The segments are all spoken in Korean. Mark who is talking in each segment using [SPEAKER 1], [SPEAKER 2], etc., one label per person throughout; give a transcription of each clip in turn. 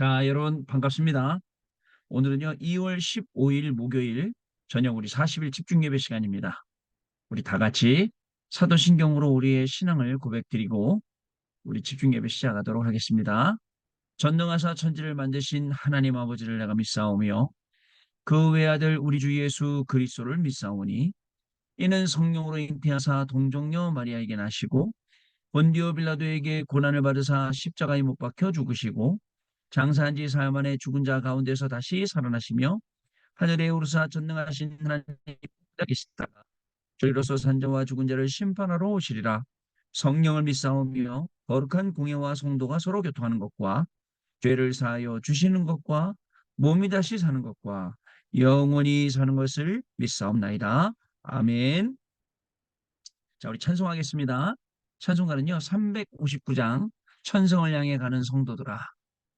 [SPEAKER 1] 자, 여러분 반갑습니다. 오늘은요, 2월 15일 목요일 저녁 우리 40일 집중 예배 시간입니다. 우리 다 같이 사도신경으로 우리의 신앙을 고백드리고 우리 집중 예배 시작하도록 하겠습니다. 전능하사 천지를 만드신 하나님 아버지를 내가 믿사오며 그 외아들 우리 주 예수 그리스도를 믿사오니 이는 성령으로 잉태하사 동정녀 마리아에게 나시고 본디오 빌라도에게 고난을 받으사 십자가에 못 박혀 죽으시고 장사한 지 사흘 만에 죽은 자 가운데서 다시 살아나시며 하늘에 오르사 전능하신 하나님 계시다가 저희로서 산자와 죽은 자를 심판하러 오시리라. 성령을 믿사오며 거룩한 공예와 성도가 서로 교통하는 것과 죄를 사하여 주시는 것과 몸이 다시 사는 것과 영원히 사는 것을 믿사옵나이다. 아멘. 자, 우리 찬송하겠습니다. 찬송가는요, 359장 천성을 향해 가는 성도들아.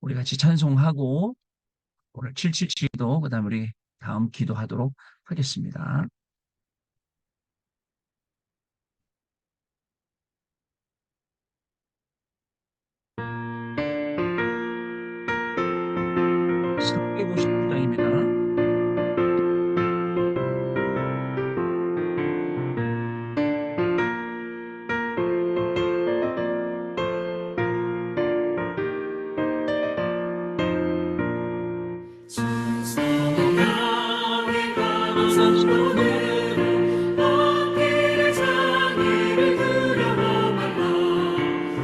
[SPEAKER 1] 우리 같이 찬송하고 오늘 777도 그다음 우리 다음 기도하도록 하겠습니다. 삼 359장입니다.
[SPEAKER 2] 천성을 향해 가는 성도들은 앞길의 장애를 두려워 말라.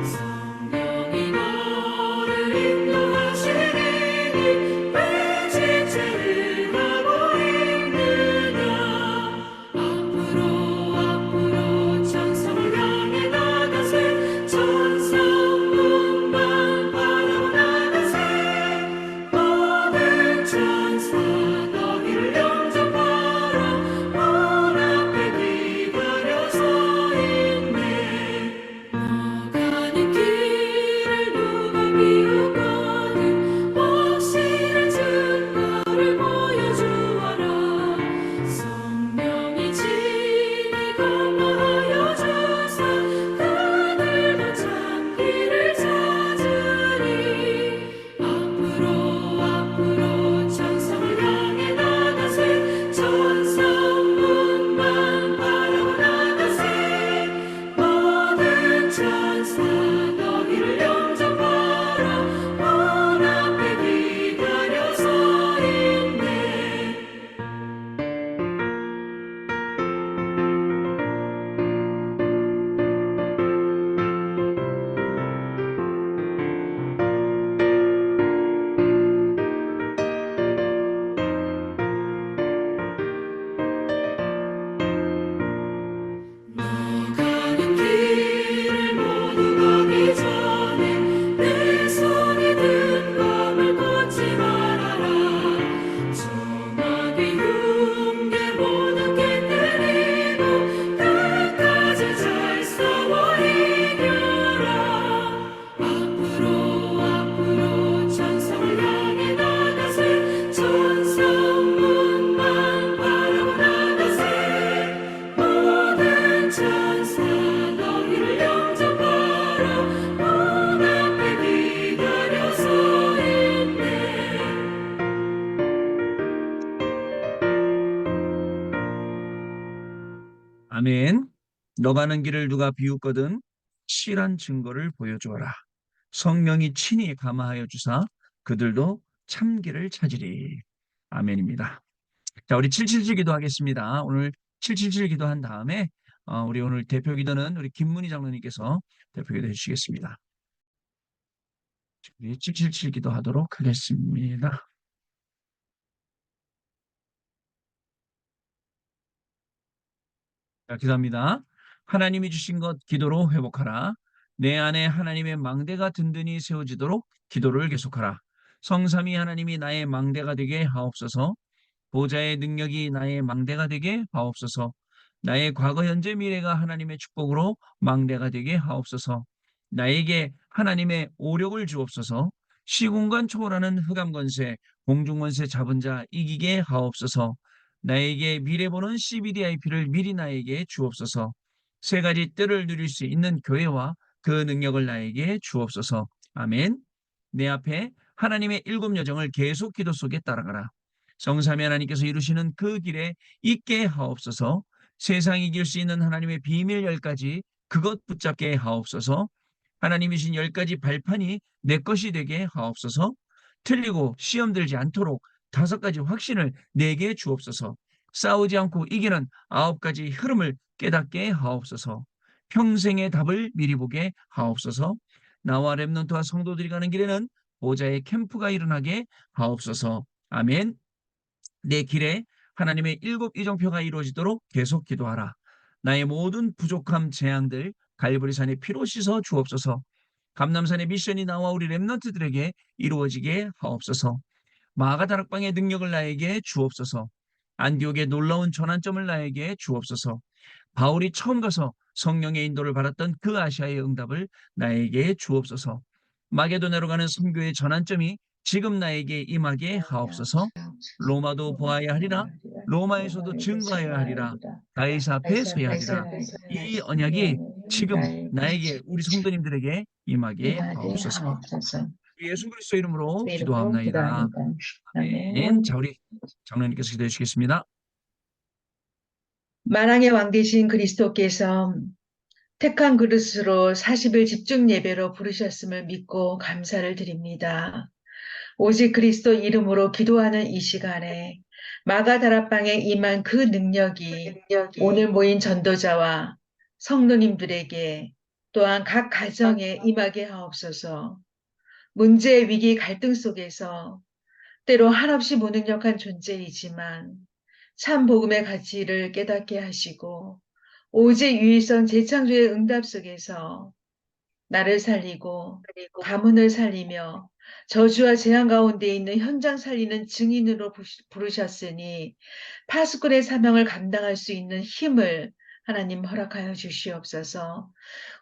[SPEAKER 2] 성령이 너를 인도하시리니 왜 지체를 하고 있느냐. 앞으로 천성을 향해 나가세. 천성문만 바라보 나가세. 모든 천사 너희를 영접하라. 문 앞에 기다려 서 있네. 너가는 길을 누가 비웃거든 확실한 증거를 보여주어라. 성령이 친히 건너하여 주사 그들도 참 길을 찾으리. 앞으로 천성을 향해 나가세. 천성문만 바라보 나가세. 모든 천사 너희를 영접하라. 문 앞에 기다려 서 있네. 너가는 길을 모두 가기 전에 내 손에 든 검을 꽂지 말아라. 조막의 흉계 모두 깨뜨리고 끝까지 잘 싸워 이겨라. 앞으로 천성을 향해 나가세. 천성문만 바라보 나가세. 모든 천사 너희를 영접하라. 문 앞에 기다려 서 있네.
[SPEAKER 1] 아멘. 너 가는 길을 누가 비웃거든 실한 증거를 보여주어라. 성령이 친히 감화하여 주사 그들도 참길을 찾으리. 아멘입니다. 자, 우리 777 기도하겠습니다. 오늘 777 기도한 다음에 우리 오늘 대표 기도는 우리 김문희 장로님께서 대표 기도해 주시겠습니다. 우리 777 기도하도록 하겠습니다. 자, 기도합니다. 하나님이 주신 것 기도로 회복하라. 내 안에 하나님의 망대가 든든히 세워지도록 기도를 계속하라. 성삼위 하나님이 나의 망대가 되게 하옵소서. 보좌의 능력이 나의 망대가 되게 하옵소서. 나의 과거, 현재, 미래가 하나님의 축복으로 망대가 되게 하옵소서. 나에게 하나님의 오력을 주옵소서. 시공간 초월하는 흑암권세, 공중권세 잡은 자 이기게 하옵소서. 나에게 미래 보는 CBDIP를 미리 나에게 주옵소서. 세 가지 뜰을 누릴 수 있는 교회와 그 능력을 나에게 주옵소서. 아멘. 내 앞에 하나님의 일곱 여정을 계속 기도 속에 따라가라. 성삼위 하나님께서 이루시는 그 길에 있게 하옵소서. 세상이 이길 수 있는 하나님의 비밀 10가지 그것 붙잡게 하옵소서. 하나님이신 10가지 발판이 내 것이 되게 하옵소서. 틀리고 시험 들지 않도록 5가지 확신을 내게 주옵소서. 싸우지 않고 이기는 9가지 흐름을 깨닫게 하옵소서. 평생의 답을 미리 보게 하옵소서. 나와 렘넌트와 성도들이 가는 길에는 보좌의 캠프가 일어나게 하옵소서. 아멘. 내 길에 하나님의 일곱 이정표가 이루어지도록 계속 기도하라. 나의 모든 부족함, 재앙들 갈보리산의 피로 씻어 주옵소서. 감남산의 미션이 나와 우리 렘넌트들에게 이루어지게 하옵소서. 마가다락방의 능력을 나에게 주옵소서. 안디옥의 놀라운 전환점을 나에게 주옵소서. 바울이 처음 가서 성령의 인도를 받았던 그 아시아의 응답을 나에게 주옵소서. 마게도냐로 가는 선교의 전환점이 지금 나에게 임하게 하옵소서. 로마도 보아야 하리라. 로마에서도 증거해야 하리라. 가이사 앞에 서야 하리라. 이 언약이 지금 나에게 우리 성도님들에게 임하게 하옵소서. 예수 그리스도 이름으로 기도합나이다. 아멘. 자, 우리 장로님께서 기도해 주시겠습니다.
[SPEAKER 3] 만왕의 왕 되신 그리스도께서 택한 그릇으로 40일 집중 예배로 부르셨음을 믿고 감사를 드립니다. 오직 그리스도 이름으로 기도하는 이 시간에 마가다락방에 임한 그 능력이 오늘 모인 전도자와 성도님들에게 또한 각 가정에 임하게 하옵소서. 문제, 위기, 갈등 속에서 때로 한없이 무능력한 존재이지만 참 복음의 가치를 깨닫게 하시고 오직 유일성 재창조의 응답 속에서 나를 살리고 가문을 살리며 저주와 재앙 가운데 있는 현장 살리는 증인으로 부르셨으니 파수꾼의 사명을 감당할 수 있는 힘을 하나님 허락하여 주시옵소서.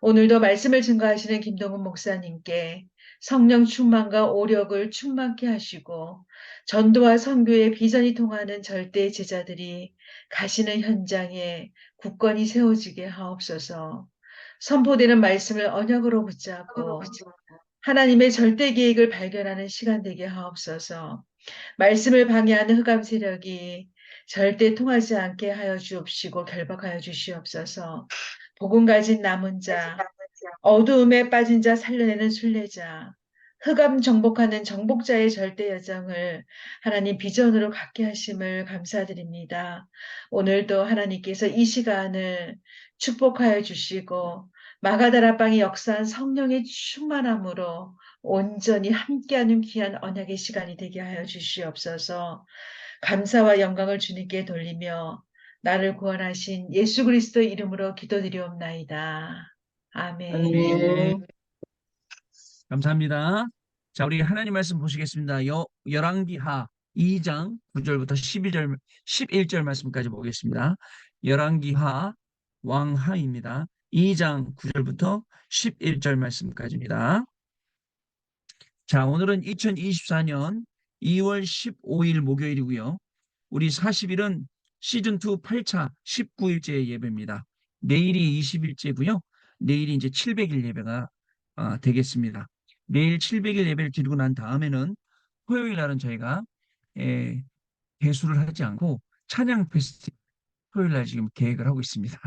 [SPEAKER 3] 오늘도 말씀을 증거하시는 김동훈 목사님께 성령 충만과 오력을 충만케 하시고 전도와 선교의 비전이 통하는 절대 제자들이 가시는 현장에 굳건히 세워지게 하옵소서. 선포되는 말씀을 언약으로 붙잡고 하나님의 절대 계획을 발견하는 시간 되게 하옵소서. 말씀을 방해하는 흑암 세력이 절대 통하지 않게 하여 주옵시고 결박하여 주시옵소서. 복음 가진 남은 자, 어두움에 빠진 자 살려내는 순례자, 흑암 정복하는 정복자의 절대 여정을 하나님 비전으로 갖게 하심을 감사드립니다. 오늘도 하나님께서 이 시간을 축복하여 주시고 마가다락방이 역사한 성령의 충만함으로 온전히 함께하는 귀한 언약의 시간이 되게 하여 주시옵소서. 감사와 영광을 주님께 돌리며 나를 구원하신 예수 그리스도 이름으로 기도드리옵나이다. 아멘.
[SPEAKER 1] 네. 감사합니다. 자, 우리 하나님 말씀 보시겠습니다. 열왕기하 2장 9절부터 11절 말씀까지 보겠습니다. 열왕기하 왕하입니다. 2장 9절부터 11절 말씀까지입니다. 자, 오늘은 2024년 2월 15일 목요일이고요. 우리 40일은 시즌2 8차 19일째 예배입니다. 내일이 20일째고요. 내일이 이제 700일 예배가 되겠습니다. 내일 700일 예배를 드리고 난 다음에는 토요일 날은 저희가 배수를 하지 않고 찬양 페스티벌 토요일 날 지금 계획을 하고 있습니다.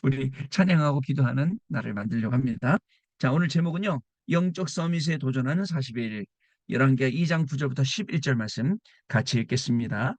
[SPEAKER 1] 우리 찬양하고 기도하는 날을 만들려고 합니다. 자, 오늘 제목은요. 영적 서밋에 도전하는 40일 열왕기하 2장 9절부터 11절 말씀 같이 읽겠습니다.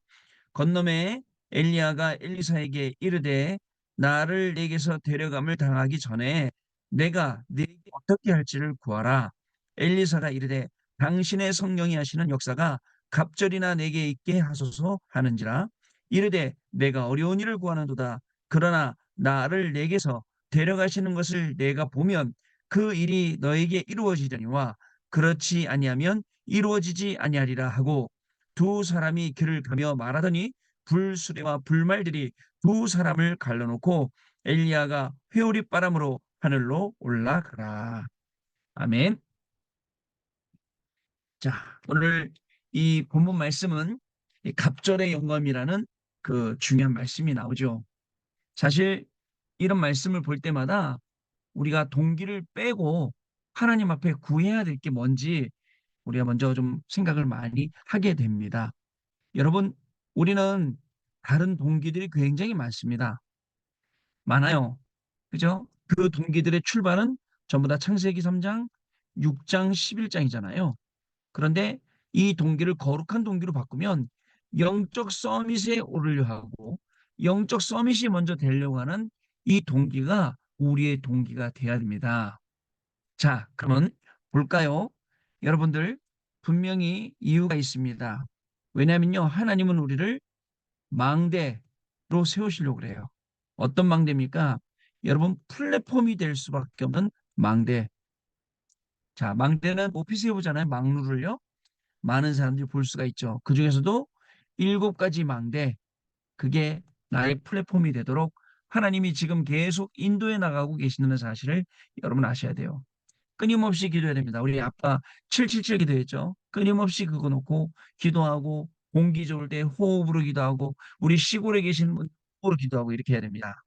[SPEAKER 1] 건너매 엘리야가 엘리사에게 이르되 나를 내게서 데려감을 당하기 전에 내가 네게 어떻게 할지를 구하라. 엘리사가 이르되 당신의 성령이 하시는 역사가 갑절이나 내게 있게 하소서 하는지라. 이르되 내가 어려운 일을 구하는도다. 그러나 나를 내게서 데려가시는 것을 내가 보면 그 일이 너에게 이루어지려니와 그렇지 아니하면 이루어지지 아니하리라 하고 두 사람이 길을 가며 말하더니 불수레와 불말들이 두 사람을 갈라놓고 엘리야가 회오리 바람으로 하늘로 올라가라. 아멘. 자, 오늘 이 본문 말씀은 이 갑절의 영감이라는 그 중요한 말씀이 나오죠. 사실 이런 말씀을 볼 때마다 우리가 동기를 빼고 하나님 앞에 구해야 될 게 뭔지 우리가 먼저 좀 생각을 많이 하게 됩니다. 여러분, 우리는 다른 동기들이 굉장히 많습니다. 많아요. 그죠? 그 동기들의 출발은 전부 다 창세기 3장, 6장, 11장이잖아요. 그런데 이 동기를 거룩한 동기로 바꾸면 영적 서밋에 오르려 하고 영적 서밋이 먼저 되려고 하는 이 동기가 우리의 동기가 돼야 됩니다. 자, 그러면 볼까요? 여러분들, 분명히 이유가 있습니다. 왜냐하면요, 하나님은 우리를 망대로 세우시려고 그래요. 어떤 망대입니까? 여러분, 플랫폼이 될 수밖에 없는 망대. 자, 망대는 오피스에 보잖아요. 망루를요. 많은 사람들이 볼 수가 있죠. 그 중에서도 7가지 망대, 그게 나의 플랫폼이 되도록 하나님이 지금 계속 인도해 나가고 계시는 사실을 여러분 아셔야 돼요. 끊임없이 기도해야 됩니다. 우리 아까 777 기도했죠. 끊임없이 그거 놓고 기도하고 공기 좋을 때 호흡으로 기도하고 우리 시골에 계신 분 호흡으로 기도하고 이렇게 해야 됩니다.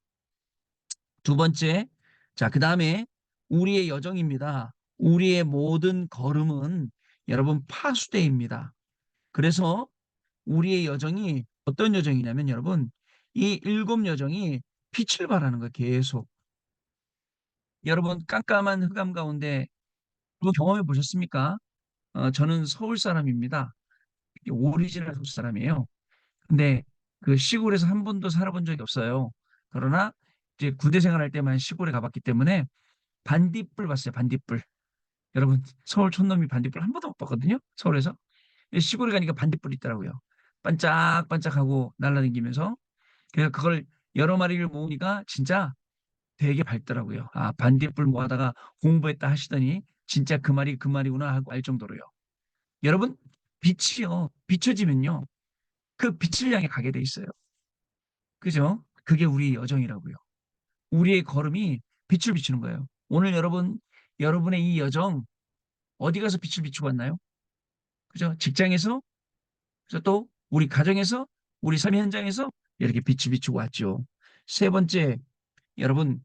[SPEAKER 1] 두 번째, 자, 그 다음에 우리의 여정입니다. 우리의 모든 걸음은 여러분 파수대입니다. 그래서 우리의 여정이 어떤 여정이냐면 여러분 이 7여정이 빛을 발하는 거예요. 계속. 여러분 깜깜한 흑암 가운데 그거 경험해 보셨습니까? 저는 서울 사람입니다. 오리지널 서울 사람이에요. 근데 그 시골에서 한 번도 살아본 적이 없어요. 그러나 이제 군대 생활할 때만 시골에 가봤기 때문에 반딧불 봤어요. 반딧불. 여러분 서울 촌놈이 반딧불 한 번도 못 봤거든요. 서울에서. 근데 시골에 가니까 반딧불이 있더라고요. 반짝반짝하고 날아다니면서. 그래서 그걸 여러 마리를 모으니까 진짜 되게 밝더라고요. 아, 반딧불 모아다가 공부했다 하시더니 진짜 그 말이 그 말이구나 하고 알 정도로요. 여러분, 빛이요. 비춰지면요. 그 빛을 향해 가게 돼 있어요. 그죠? 그게 우리의 여정이라고요. 우리의 걸음이 빛을 비추는 거예요. 오늘 여러분, 여러분의 이 여정, 어디 가서 빛을 비추고 왔나요? 그죠? 직장에서, 그래서 또 우리 가정에서, 우리 삶의 현장에서 이렇게 빛을 비추고 왔죠. 세 번째, 여러분,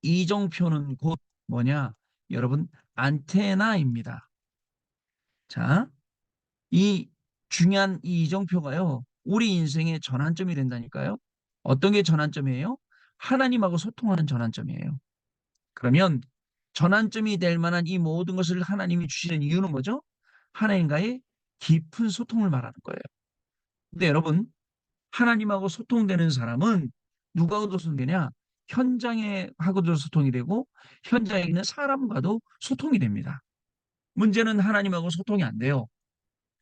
[SPEAKER 1] 이정표는 곧 뭐냐? 여러분, 안테나입니다. 자, 이 중요한 이 이정표가요, 우리 인생의 전환점이 된다니까요. 어떤 게 전환점이에요? 하나님하고 소통하는 전환점이에요. 그러면 전환점이 될 만한 이 모든 것을 하나님이 주시는 이유는 뭐죠? 하나님과의 깊은 소통을 말하는 거예요. 근데 여러분, 하나님하고 소통되는 사람은 누가하고도 소통되냐? 현장에 하고도 소통이 되고 현장에 있는 사람과도 소통이 됩니다. 문제는 하나님하고 소통이 안 돼요.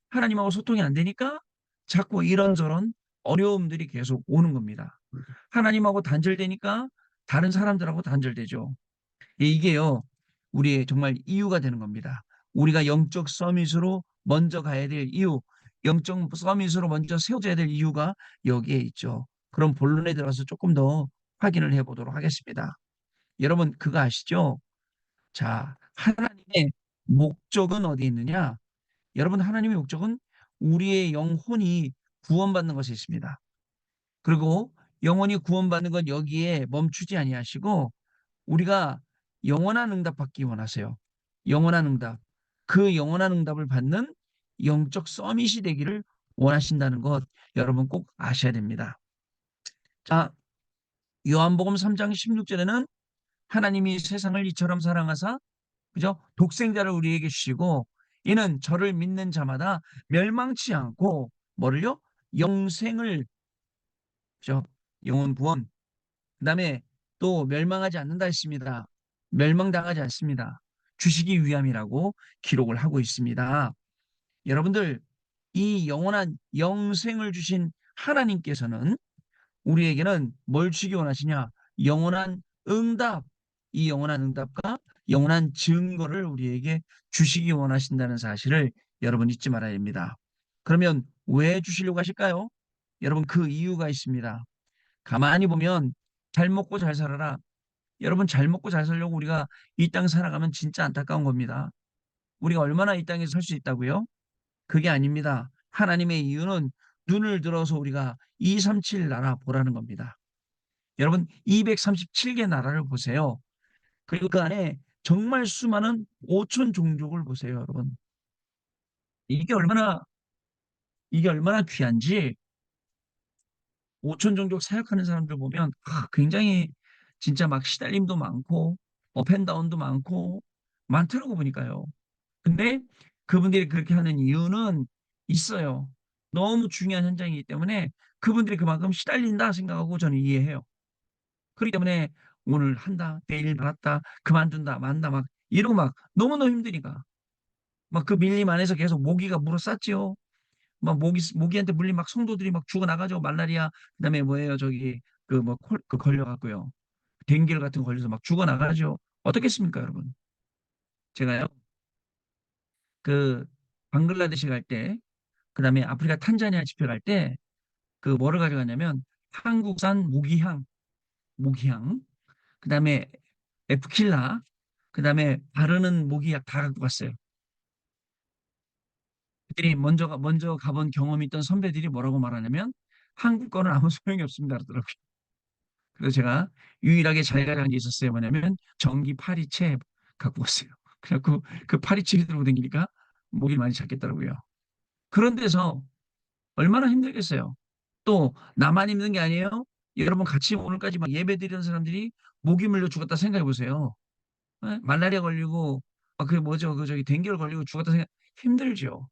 [SPEAKER 1] 하나님하고 소통이 안 되니까 자꾸 이런저런 어려움들이 계속 오는 겁니다. 하나님하고 단절되니까 다른 사람들하고 단절되죠. 이게요, 우리의 정말 이유가 되는 겁니다. 우리가 영적 서밋으로 먼저 가야 될 이유, 영적 서밋으로 먼저 세워져야 될 이유가 여기에 있죠. 그럼 본론에 들어가서 조금 더 확인을 해보도록 하겠습니다. 여러분, 그거 아시죠? 자, 하나님의 목적은 어디 있느냐? 여러분, 하나님의 목적은 우리의 영혼이 구원받는 것에 있습니다. 그리고 영혼이 구원받는 건 여기에 멈추지 아니하시고 우리가 영원한 응답 받기 원하세요. 영원한 응답. 그 영원한 응답을 받는 영적 서밋이 되기를 원하신다는 것 여러분 꼭 아셔야 됩니다. 자, 요한복음 3장 16절에는 하나님이 세상을 이처럼 사랑하사 그죠? 독생자를 우리에게 주시고 이는 저를 믿는 자마다 멸망치 않고 뭐를요? 영생을 그죠? 영혼 구원. 그다음에 또 멸망하지 않는다 했습니다. 멸망당하지 않습니다. 주시기 위함이라고 기록을 하고 있습니다. 여러분들 이 영원한 영생을 주신 하나님께서는 우리에게는 뭘 주기 원하시냐? 영원한 응답. 이 영원한 응답과 영원한 증거를 우리에게 주시기 원하신다는 사실을 여러분 잊지 말아야 됩니다. 그러면 왜 주시려고 하실까요? 여러분 그 이유가 있습니다. 가만히 보면 잘 먹고 잘 살아라. 여러분 잘 먹고 잘 살려고 우리가 이 땅 살아가면 진짜 안타까운 겁니다. 우리가 얼마나 이 땅에서 살 수 있다고요? 그게 아닙니다. 하나님의 이유는 눈을 들어서 우리가 237 나라 보라는 겁니다. 여러분 237개 나라를 보세요. 그리고 그 안에 정말 수많은 5천 종족을 보세요, 여러분. 이게 얼마나, 이게 얼마나 귀한지, 오천 종족 사역하는 사람들 보면, 굉장히 진짜 막 시달림도 많고, 업앤다운도 많고, 많더라고 보니까요. 근데 그분들이 그렇게 하는 이유는 있어요. 너무 중요한 현장이기 때문에 그분들이 그만큼 시달린다 생각하고 저는 이해해요. 그렇기 때문에 오늘 한다, 내일 말았다, 그만둔다, 만다, 막 이러고 막 너무너무 힘드니까. 막 그 밀림 안에서 계속 모기가 물어쌌지요. 막 모기한테 물린 막 성도들이 막 죽어나가죠. 말라리아, 그다음에 뭐예요, 저기, 그 걸려갖고요. 댕길 같은 거 걸려서 막 죽어나가죠. 어떻겠습니까, 여러분? 제가요, 그, 방글라데시 갈 때, 그다음에 아프리카 탄자니아 집회 갈 때, 뭐를 가져갔냐면, 한국산 모기향, 그다음에 에프킬라, 그다음에 바르는 모기약 다 갖고 갔어요. 그들이 먼저 가본 경험이 있던 선배들이 뭐라고 말하냐면, 한국 거는 아무 소용이 없습니다. 그러더라고요. 그래서 제가 유일하게 잘 가져간 게 있었어요. 뭐냐면, 전기 파리채 갖고 왔어요. 그래갖고 그 파리채 들고 다니니까 모기를 많이 잡겠더라고요. 그런 데서 얼마나 힘들겠어요. 또 나만 힘든 게 아니에요. 여러분 같이 오늘까지 막 예배 드리는 사람들이 모기 물려 죽었다 생각해 보세요. 예? 말라리아 걸리고 그게 뭐죠? 그 저기 댕기열 걸리고 죽었다 생각 힘들죠.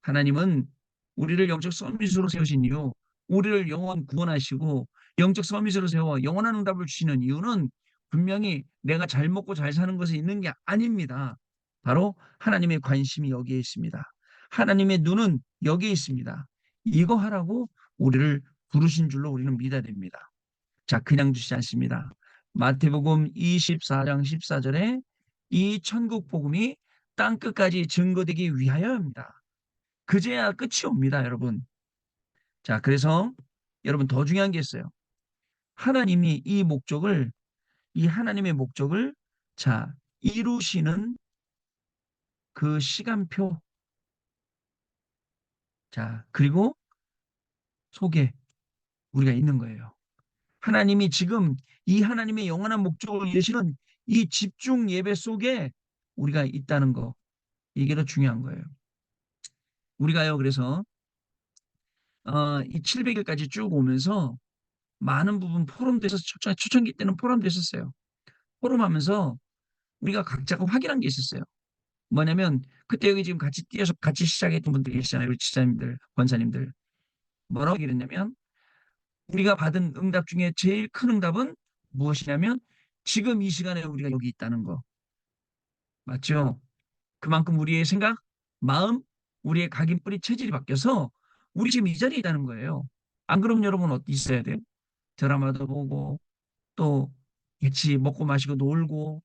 [SPEAKER 1] 하나님은 우리를 영적 서밋으로 세우신 이유, 우리를 영원 구원하시고 영적 서밋으로 세워 영원한 응답을 주시는 이유는 분명히 내가 잘 먹고 잘 사는 것에 있는 게 아닙니다. 바로 하나님의 관심이 여기에 있습니다. 하나님의 눈은 여기에 있습니다. 이거 하라고 우리를 부르신 줄로 우리는 믿어야 됩니다. 자, 그냥 두시지 않습니다. 마태복음 24장 14절에 이 천국 복음이 땅 끝까지 증거되기 위하여입니다. 그제야 끝이 옵니다, 여러분. 자, 그래서 여러분 더 중요한 게 있어요. 하나님이 이 하나님의 목적을 자, 이루시는 그 시간표, 자, 그리고 속에 우리가 있는 거예요. 하나님이 지금 이 하나님의 영원한 목적을 이루시는 이 집중 예배 속에 우리가 있다는 거. 이게 더 중요한 거예요. 우리가요, 그래서, 이 700일까지 쭉 오면서 많은 부분 포럼돼서 초창기 때는 포럼됐었어요. 포럼하면서 우리가 각자가 확인한 게 있었어요. 뭐냐면 그때 여기 지금 같이 뛰어서 같이 시작했던 분들이 계시잖아요. 우리 지사님들, 권사님들. 뭐라고 얘기했냐면 우리가 받은 응답 중에 제일 큰 응답은 무엇이냐면 지금 이 시간에 우리가 여기 있다는 거. 맞죠? 그만큼 우리의 생각, 마음, 우리의 각인뿌리 체질이 바뀌어서 우리 지금 이 자리에 있다는 거예요. 안 그러면 여러분 어디 있어야 돼요? 드라마도 보고 또 같이 먹고 마시고 놀고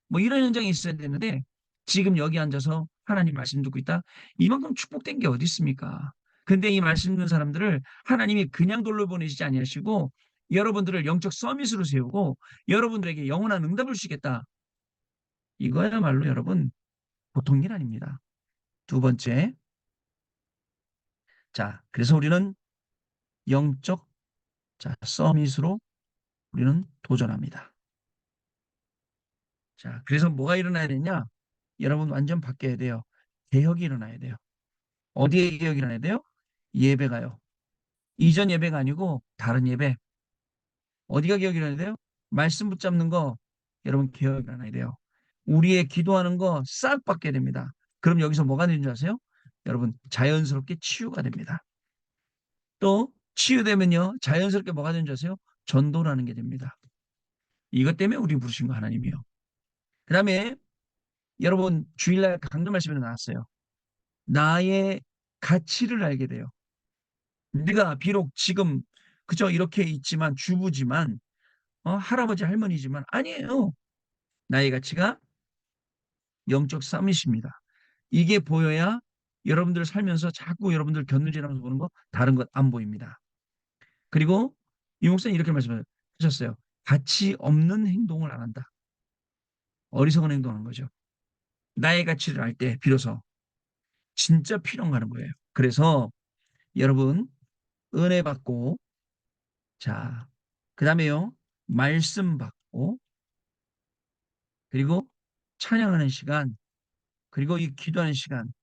[SPEAKER 1] 뭐 이런 현장이 있어야 되는데 지금 여기 앉아서 하나님 말씀 듣고 있다? 이만큼 축복된 게 어디 있습니까? 근데 이 말씀 듣는 사람들을 하나님이 그냥 돌려보내시지 아니하시고 여러분들을 영적 서밋으로 세우고 여러분들에게 영원한 응답을 주시겠다. 이거야말로 여러분 보통 일 아닙니다. 두 번째, 자, 그래서 우리는 영적 서밋으로 우리는 도전합니다. 자, 그래서 뭐가 일어나야 되냐? 여러분 완전 바뀌어야 돼요. 개혁이 일어나야 돼요. 어디에 개혁이 일어나야 돼요? 예배가요. 이전 예배가 아니고 다른 예배. 어디가 개혁이 일어나야 돼요? 말씀 붙잡는 거 여러분 개혁이 일어나야 돼요. 우리의 기도하는 거 싹 바뀌어야 됩니다. 그럼 여기서 뭐가 되는 줄 아세요? 여러분 자연스럽게 치유가 됩니다. 또 치유되면요 자연스럽게 뭐가 되는 줄 아세요? 전도라는 게 됩니다. 이것 때문에 우리 부르신 거 하나님이요. 그 다음에 여러분 주일날 강단 말씀에 나왔어요. 나의 가치를 알게 돼요. 네가 비록 지금 그저 이렇게 있지만 주부지만 할아버지 할머니지만 아니에요. 나의 가치가 영적 싸움이십니다. 이게 보여야 여러분들 살면서 자꾸 여러분들 견눈질하면서 보는 거 다른 것 안 보입니다. 그리고 이 목사님 이렇게 말씀하셨어요. 가치 없는 행동을 안 한다. 어리석은 행동하는 거죠. 나의 가치를 알 때 비로소 진짜 필요한 가는 거예요. 그래서 여러분 은혜 받고 자 그다음에요 말씀 받고 그리고 찬양하는 시간 그리고 이 기도하는 시간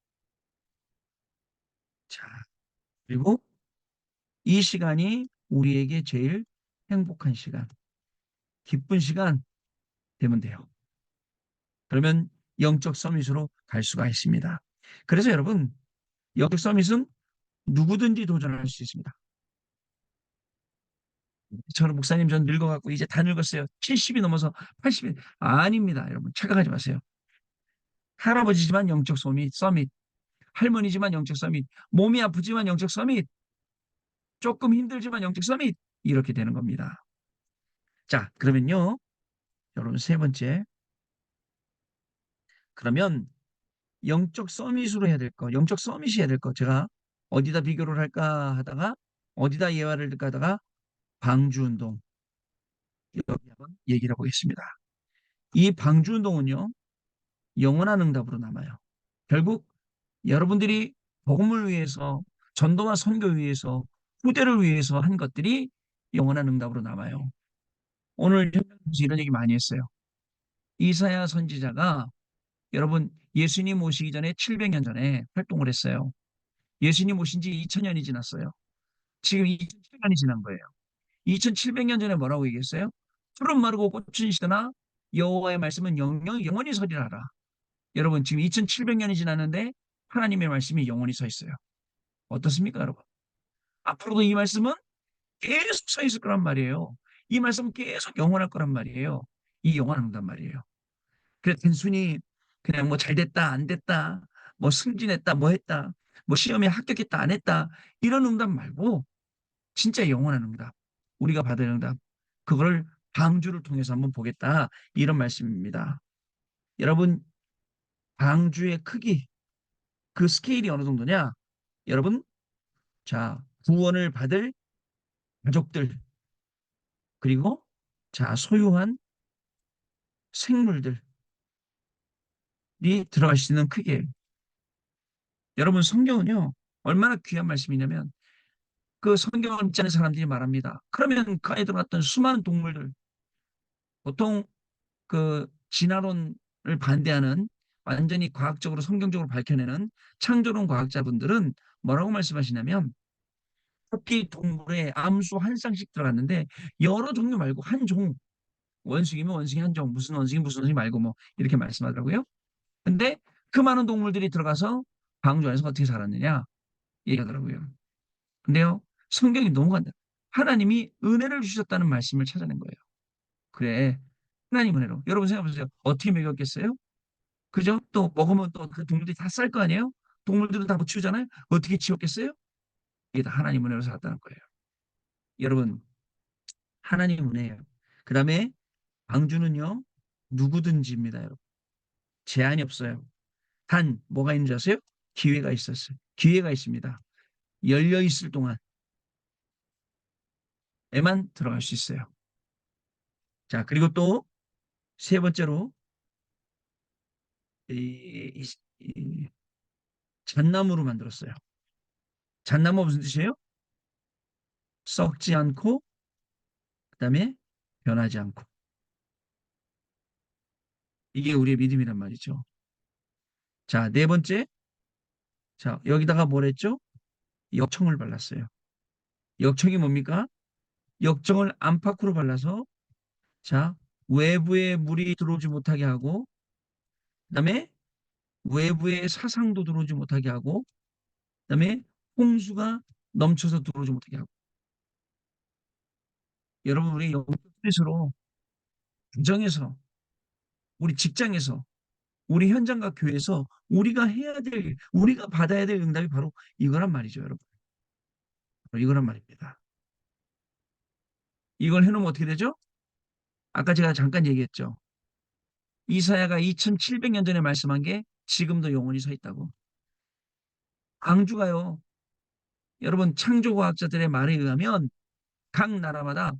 [SPEAKER 1] 자, 그리고 이 시간이 우리에게 제일 행복한 시간, 기쁜 시간 되면 돼요. 그러면 영적 서밋으로 갈 수가 있습니다. 그래서 여러분, 영적 서밋은 누구든지 도전할 수 있습니다. 저는 목사님 전 늙어갖고 이제 다 늙었어요. 70이 넘어서 80이 아닙니다. 여러분 착각하지 마세요. 할아버지지만 영적 서밋, 할머니지만 영적 서밋, 몸이 아프지만 영적 서밋, 조금 힘들지만 영적 서밋 이렇게 되는 겁니다. 자, 그러면요. 여러분 세 번째. 그러면 영적 서밋으로 해야 될 거, 영적 서밋이 해야 될 거. 제가 어디다 비교를 할까 하다가 어디다 예화를 들까 하다가 방주 운동 여기 한번 얘기를 해보겠습니다. 이 방주 운동은요. 영원한 응답으로 남아요. 결국 여러분들이 복음을 위해서 전도와 선교 위해서 후대를 위해서 한 것들이 영원한 응답으로 남아요. 오늘 현장에서 이런 얘기 많이 했어요. 이사야 선지자가 여러분 예수님 오시기 전에 700년 전에 활동을 했어요. 예수님 오신 지 2000년이 지났어요. 지금 2700년이 지난 거예요. 2700년 전에 뭐라고 얘기했어요? 푸른 마르고 꽃은 시드나 여호와의 말씀은 영원히 서리라라. 여러분 지금 2700년이 지났는데 하나님의 말씀이 영원히 서 있어요. 어떻습니까, 여러분? 앞으로도 이 말씀은 계속 서 있을 거란 말이에요. 이 말씀은 계속 영원할 거란 말이에요. 이 영원한단 말이에요. 그래서 단순히 그냥 뭐 잘 됐다, 안 됐다, 뭐 승진했다, 뭐 했다, 뭐 시험에 합격했다, 안 했다, 이런 응답 말고 진짜 영원한 응답, 우리가 받을 응답, 그거를 방주를 통해서 한번 보겠다. 이런 말씀입니다. 여러분, 방주의 크기, 그 스케일이 어느 정도냐? 여러분, 자, 구원을 받을 가족들, 그리고 자, 소유한 생물들이 들어갈 수 있는 크기예요. 여러분, 성경은요, 얼마나 귀한 말씀이냐면, 그 성경을 믿지 않는 사람들이 말합니다. 그러면 그 안에 들어갔던 수많은 동물들, 보통 그 진화론을 반대하는 완전히 과학적으로 성경적으로 밝혀내는 창조론 과학자분들은 뭐라고 말씀하시냐면, 토끼 동물에 암수 한 쌍씩 들어갔는데, 여러 종류 말고 한 종, 원숭이면 원숭이 한 종, 무슨 원숭이 말고 뭐, 이렇게 말씀하더라고요. 근데 그 많은 동물들이 들어가서 방주 안에서 어떻게 살았느냐 얘기하더라고요. 근데요, 성경이 너무 간다. 하나님이 은혜를 주셨다는 말씀을 찾아낸 거예요. 그래, 하나님 은혜로. 여러분 생각해보세요. 어떻게 먹였겠어요? 그죠? 또 먹으면 또 그 동물들이 다 쌀 거 아니에요? 동물들은 다 못 치우잖아요? 어떻게 치웠겠어요? 이게 다 하나님 은혜로 살았다는 거예요. 여러분, 하나님 은혜예요. 그 다음에 방주는요, 누구든지입니다, 여러분. 제한이 없어요. 단, 뭐가 있는 줄 아세요? 기회가 있었어요. 기회가 있습니다. 열려 있을 동안에만 들어갈 수 있어요. 자, 그리고 또 세 번째로 이, 이 잣나무로 만들었어요. 잣나무 무슨 뜻이에요? 썩지 않고 그다음에 변하지 않고. 이게 우리의 믿음이란 말이죠. 자, 네 번째. 자, 여기다가 뭘 했죠? 역청을 발랐어요. 역청이 뭡니까? 역청을 안팎으로 발라서 자, 외부에 물이 들어오지 못하게 하고 그다음에 외부의 사상도 들어오지 못하게 하고 그다음에 홍수가 넘쳐서 들어오지 못하게 하고 여러분 우리 영적 스트레스로 가정에서 우리 직장에서 우리 현장과 교회에서 우리가 해야 될 우리가 받아야 될 응답이 바로 이거란 말이죠, 여러분. 바로 이거란 말입니다. 이걸 해놓으면 어떻게 되죠? 아까 제가 잠깐 얘기했죠. 이사야가 2700년 전에 말씀한 게 지금도 영원히 서 있다고. 광주가요. 여러분 창조과학자들의 말에 의하면 각 나라마다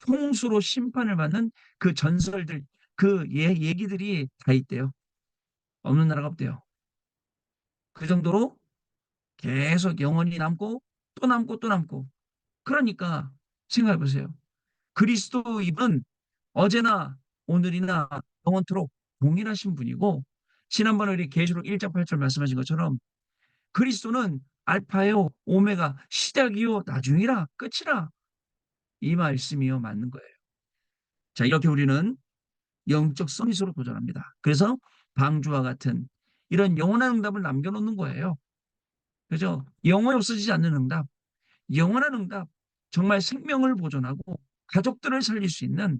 [SPEAKER 1] 홍수로 심판을 받는 그 전설들, 그 얘기들이 다 있대요. 없는 나라가 없대요. 그 정도로 계속 영원히 남고 또 남고 또 남고. 그러니까 생각해 보세요. 그리스도인은 어제나 오늘이나 영원토록 동일하신 분이고 지난번에 우리 계시록 1장 8절 말씀하신 것처럼 그리스도는 알파요, 오메가, 시작이요, 나중이라, 끝이라. 이 말씀이요, 맞는 거예요. 자, 이렇게 우리는 영적 서밋으로 도전합니다. 그래서 방주와 같은 이런 영원한 응답을 남겨놓는 거예요. 그죠? 영원히 없어지지 않는 응답, 영원한 응답, 정말 생명을 보존하고 가족들을 살릴 수 있는,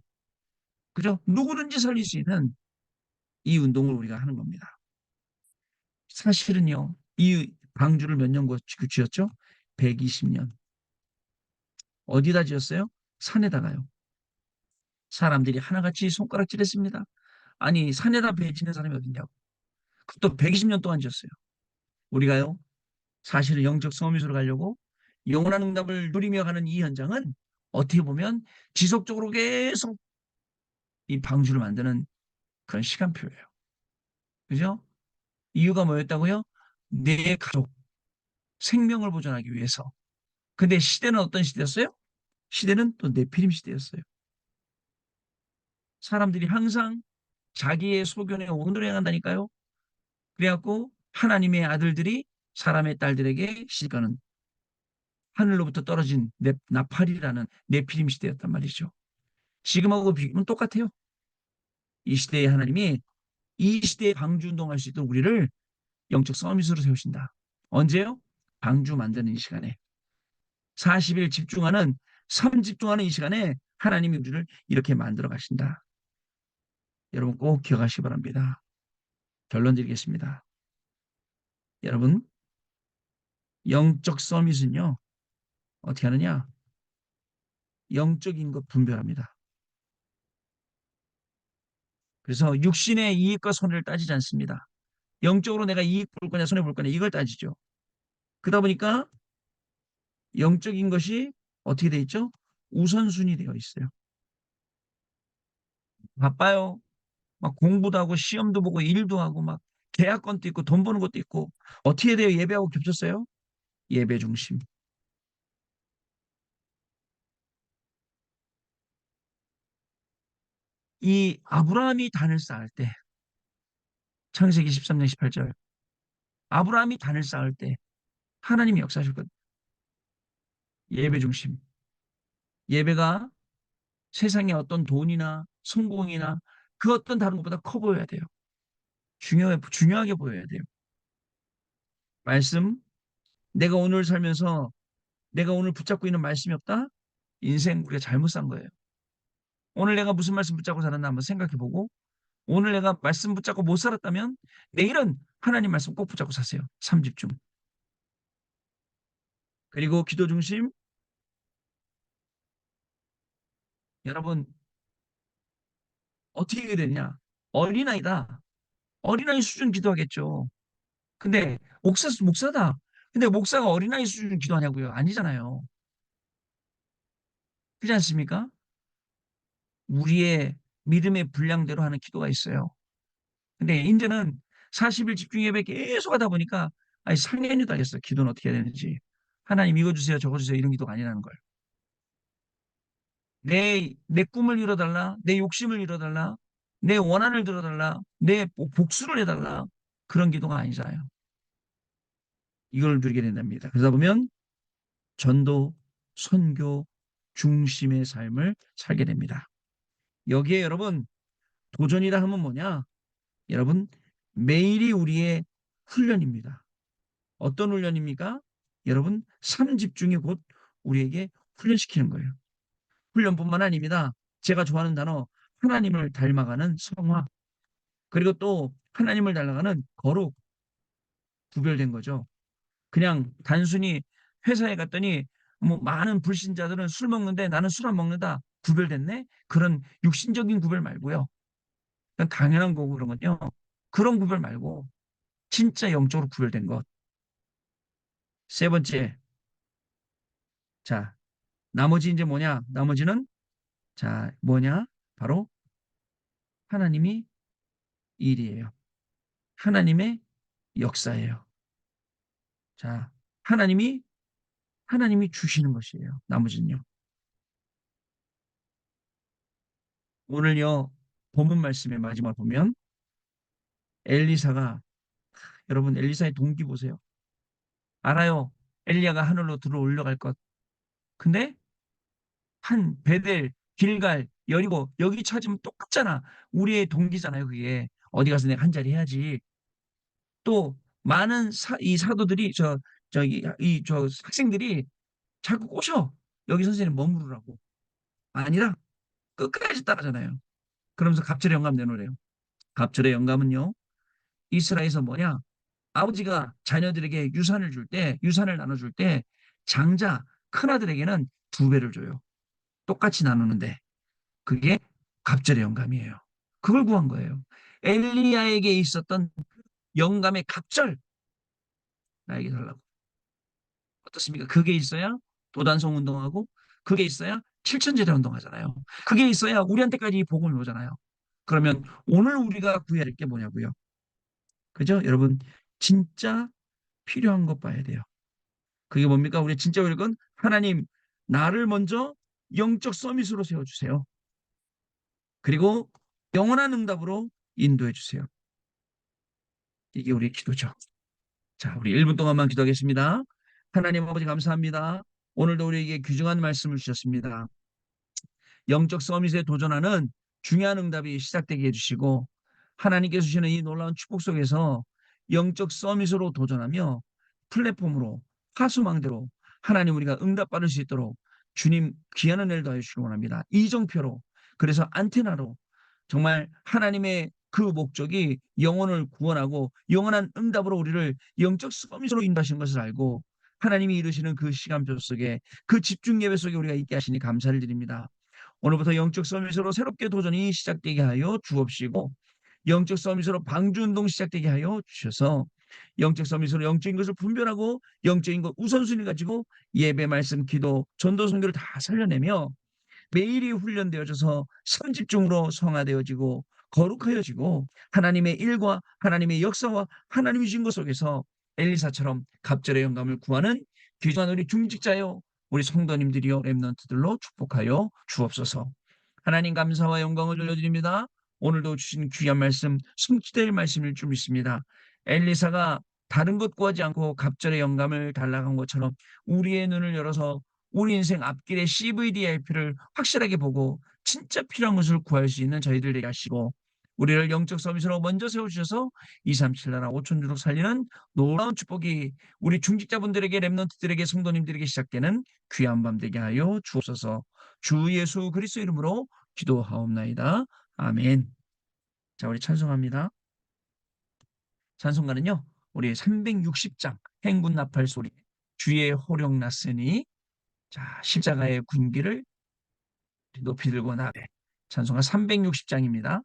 [SPEAKER 1] 그죠? 누구든지 살릴 수 있는 이 운동을 우리가 하는 겁니다. 사실은요, 이 방주를 몇 년 지었죠? 120년. 어디다 지었어요? 산에다가요. 사람들이 하나같이 손가락질했습니다. 아니, 산에다 배 지는 사람이 어딨냐고. 그것도 120년 동안 지었어요. 우리가요, 사실은 영적 서밋으로 가려고 영원한 응답을 누리며 가는 이 현장은 어떻게 보면 지속적으로 계속 이 방주를 만드는 그런 시간표예요. 그죠? 이유가 뭐였다고요? 내 가족, 생명을 보존하기 위해서. 근데 시대는 어떤 시대였어요? 시대는 또 네피림 시대였어요. 사람들이 항상 자기의 소견에 온으로 행한다니까요. 그래갖고 하나님의 아들들이 사람의 딸들에게 시집가는 하늘로부터 떨어진 나팔이라는 네피림 시대였단 말이죠. 지금하고 비교하면 똑같아요. 이 시대의 하나님이 이 시대에 방주 운동할 수 있도록 우리를 영적 서밋으로 세우신다. 언제요? 방주 만드는 이 시간에. 40일 집중하는, 3 집중하는 이 시간에 하나님이 우리를 이렇게 만들어 가신다. 여러분 꼭 기억하시기 바랍니다. 결론 드리겠습니다. 여러분, 영적 서밋은요, 어떻게 하느냐? 영적인 것 분별합니다. 그래서 육신의 이익과 손해를 따지지 않습니다. 영적으로 내가 이익 볼 거냐, 손해 볼 거냐, 이걸 따지죠. 그러다 보니까 영적인 것이 어떻게 돼 있죠? 우선순위 되어 있어요. 바빠요. 막 공부도 하고 시험도 보고 일도 하고 막 계약건도 있고 돈 버는 것도 있고 어떻게 돼요? 예배하고 겹쳤어요? 예배 중심. 이 아브라함이 단을 쌓을 때 창세기 13장 18절 아브라함이 단을 쌓을 때 하나님이 역사하셨거든요. 예배 중심. 예배가 세상의 어떤 돈이나 성공이나 그 어떤 다른 것보다 커 보여야 돼요. 중요하게 보여야 돼요. 말씀, 내가 오늘 살면서 내가 오늘 붙잡고 있는 말씀이 없다? 인생 우리가 잘못 산 거예요. 오늘 내가 무슨 말씀 붙잡고 살았나 한번 생각해 보고 오늘 내가 말씀 붙잡고 못 살았다면 내일은 하나님 말씀 꼭 붙잡고 사세요. 3집중. 그리고 기도 중심. 여러분 어떻게 되냐? 어린아이다. 어린아이 수준 기도하겠죠. 근데 목사다. 근데 목사가 어린아이 수준 기도하냐고요? 아니잖아요. 그렇지 않습니까? 우리의 믿음의 분량대로 하는 기도가 있어요. 근데 이제는 40일 집중 예배 계속 하다 보니까 아니 상연히도 알겠어요. 기도는 어떻게 해야 되는지. 하나님 이거 주세요, 저거 주세요 이런 기도가 아니라는 걸. 내 꿈을 이뤄달라, 내 욕심을 이뤄달라, 내 원한을 들어달라, 내 복수를 해달라 그런 기도가 아니잖아요. 이걸 누리게 된답니다. 그러다 보면 전도, 선교 중심의 삶을 살게 됩니다. 여기에 여러분 도전이라 하면 뭐냐? 여러분 매일이 우리의 훈련입니다. 어떤 훈련입니까? 여러분 삶 집중이 곧 우리에게 훈련시키는 거예요. 훈련뿐만 아닙니다. 제가 좋아하는 단어 하나님을 닮아가는 성화 그리고 또 하나님을 닮아가는 거룩 구별된 거죠. 그냥 단순히 회사에 갔더니 뭐 많은 불신자들은 술 먹는데 나는 술 안 먹는다. 구별됐네? 그런 육신적인 구별 말고요. 그냥 당연한 거고 그런 건요. 그런 구별 말고 진짜 영적으로 구별된 것. 세 번째. 자, 나머지 이제 뭐냐? 나머지는 자, 뭐냐? 바로 하나님이 일이에요. 하나님의 역사예요. 자, 하나님이 주시는 것이에요. 나머지는요. 오늘요. 본문 말씀의 마지막 보면 엘리사가 여러분 엘리사의 동기 보세요. 알아요. 엘리야가 하늘로 들어 올라갈 것. 근데 한 베델, 길갈, 여리고 여기 찾으면 똑같잖아. 우리의 동기잖아요. 그게 어디 가서 내가 한 자리 해야지. 또 많은 이 사도들이 저기 이 저 학생들이 자꾸 꼬셔. 여기 선생님 머무르라고. 아니라 끝까지 따라잖아요. 그러면서 갑절의 영감 내놓으래요. 갑절의 영감은요. 이스라엘에서 뭐냐? 아버지가 자녀들에게 유산을 나눠줄 때 장자 큰아들에게는 2배를 줘요. 똑같이 나누는데 그게 갑절의 영감이에요. 그걸 구한 거예요. 엘리야에게 있었던 영감의 갑절 나에게 달라고. 어떻습니까? 그게 있어야 도단성 운동하고 그게 있어야 칠천제대 운동하잖아요. 그게 있어야 우리한테까지 이 복음이 오잖아요. 그러면 오늘 우리가 구해야 할 게 뭐냐고요? 그죠? 여러분 진짜 필요한 것 봐야 돼요. 그게 뭡니까? 우리 진짜 읽은 하나님 나를 먼저 영적 서밋으로 세워주세요. 그리고 영원한 응답으로 인도해 주세요. 이게 우리의 기도죠. 자, 우리 1분 동안만 기도하겠습니다. 하나님 아버지 감사합니다. 오늘도 우리에게 귀중한 말씀을 주셨습니다. 영적 서밋에 도전하는 중요한 응답이 시작되게 해주시고 하나님께서 주시는 이 놀라운 축복 속에서 영적 서밋으로 도전하며 플랫폼으로 파수망대로 하나님 우리가 응답받을 수 있도록 주님 귀한 은혜를 더해 주시기 원합니다. 이정표로 그래서 안테나로 정말 하나님의 그 목적이 영혼을 구원하고 영원한 응답으로 우리를 영적 서밋으로 인도하시는 것을 알고 하나님이 이루시는 그 시간표 속에 그 집중 예배 속에 우리가 있게 하시니 감사를 드립니다. 오늘부터 영적 서밋으로 새롭게 도전이 시작되게 하여 주옵시고 영적 서밋으로 방주운동 시작되게 하여 주셔서 영적 서밋으로 영적인 것을 분별하고 영적인 것 우선순위 가지고 예배 말씀 기도 전도 선교를 다 살려내며 매일이 훈련되어져서 선집중으로 성화되어지고 거룩하여지고 하나님의 일과 하나님의 역사와 하나님의 주신 것 속에서 엘리사처럼 갑절의 영감을 구하는 귀중한 우리 중직자요 우리 성도님들이요 렘넌트들로 축복하여 주옵소서. 하나님 감사와 영광을 돌려드립니다. 오늘도 주신 귀한 말씀 성취될 말씀일 줄 믿습니다. 엘리사가 다른 것 구하지 않고 갑절의 영감을 달라고 한 것처럼 우리의 눈을 열어서 우리 인생 앞길의 CVDIP를 확실하게 보고 진짜 필요한 것을 구할 수 있는 저희들 되게 하시고 우리를 영적 서밋으로 먼저 세워주셔서 237 나라 5천 주로 살리는 놀라운 축복이 우리 중직자분들에게 렘넌트들에게 성도님들에게 시작되는 귀한 밤 되게 하여 주옵소서. 주 예수 그리스도 이름으로 기도하옵나이다. 아멘. 자, 우리 찬송합니다. 찬송가는요. 우리 360장 행군 나팔 소리 주의 호령 났으니 자, 십자가의 군기를 높이 들고 나아가 찬송가 360장입니다.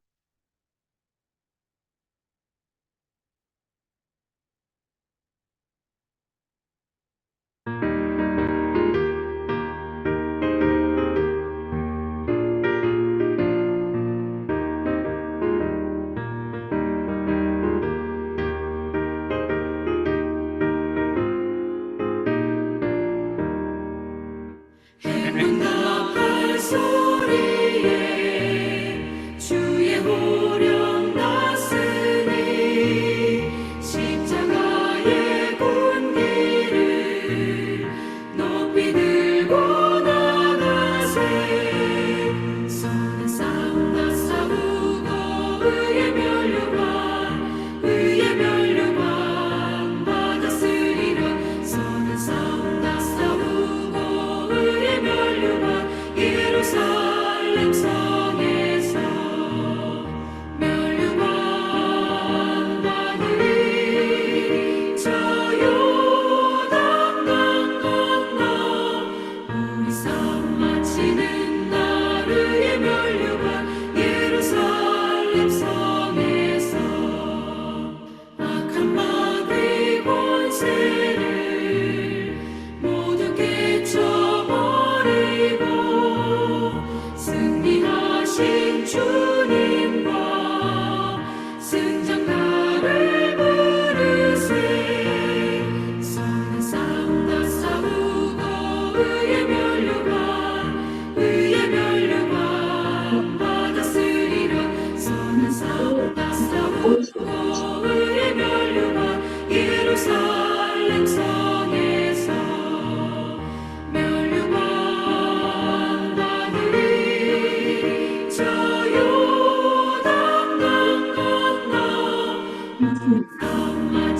[SPEAKER 2] 행군 나팔 소리에 주의 호령 났으니 십자가의 군기를 높이 들고 나가세 선한 싸움 다 싸우고 의의 면류관 받았으리라 선한 싸움 다 싸우고 의의 면류관 예루살렘 성에서 면류관 받으리 저 요단강 건너 우리 싸움 마치는 날 의의 면류관 예루살렘 성에서 악한 마귀 권세를 모두 깨쳐버리고 승리하신 주님과 승장가를 부르세 선한 싸움 다 싸우고 의의 면류관 받았으리라 선한 싸움 다 싸우고 의의 면류관 예루살렘 성에서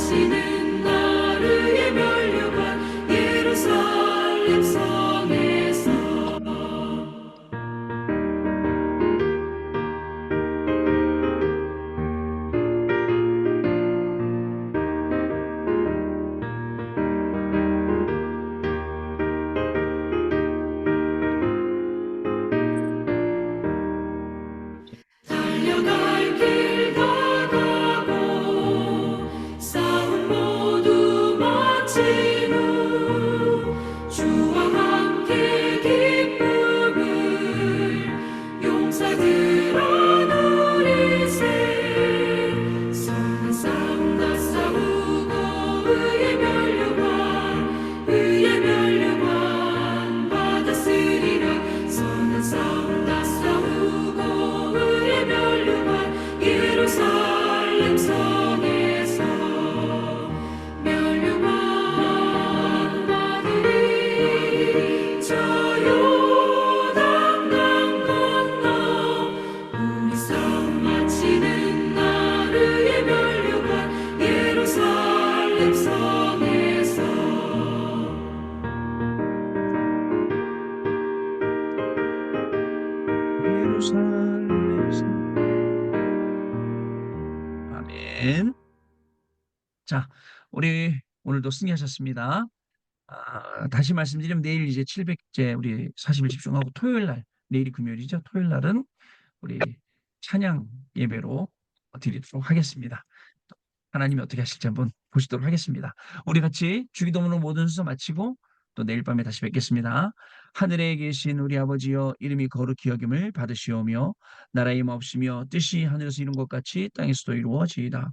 [SPEAKER 2] 마치는 나르의 면류관 예루살렘 성에서 달려갈 길 다 가고 싸움 모두 마친 후 주와 함께 기쁨을 용사들아 누리세 선한 싸움 다 싸우고 의의 면류관 받았으리라 선한 싸움 다 싸우고 의의 면류관 예루살렘 성에서 면류관 받으리 저 요단강 건너 우리 싸움 마치는 나르의 면류관 예루살렘 성에서
[SPEAKER 1] 예루살렘에서. 아멘. 자, 우리 오늘도 승리하셨습니다. 다시 말씀드리면 내일 이제 700제 우리 40일 집중하고 토요일 날, 내일이 금요일이죠. 토요일 날은 우리 찬양 예배로 드리도록 하겠습니다. 하나님이 어떻게 하실지 한번 보시도록 하겠습니다. 우리 같이 주기도문으로 모든 순서 마치고 또 내일 밤에 다시 뵙겠습니다. 하늘에 계신 우리 아버지여 이름이 거룩히 여김을 받으시오며 나라의 임하옵시며 뜻이 하늘에서 이룬 것 같이 땅에서도 이루어지이다.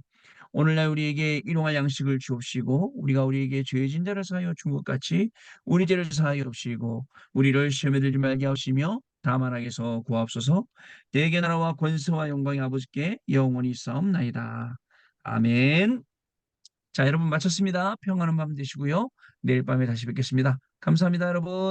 [SPEAKER 1] 오늘날 우리에게 일용할 양식을 주옵시고 우리가 우리에게 죄진 자를 사하여 준 것 같이 우리 죄를 사하여 주옵시고 우리를 시험에 들지 말게 하시며 다만 악에서 구하옵소서. 대개 나라와 권세와 영광이 아버지께 영원히 있사옵나이다. 아멘. 자, 여러분 마쳤습니다. 평안한 밤 되시고요. 내일 밤에 다시 뵙겠습니다. 감사합니다, 여러분.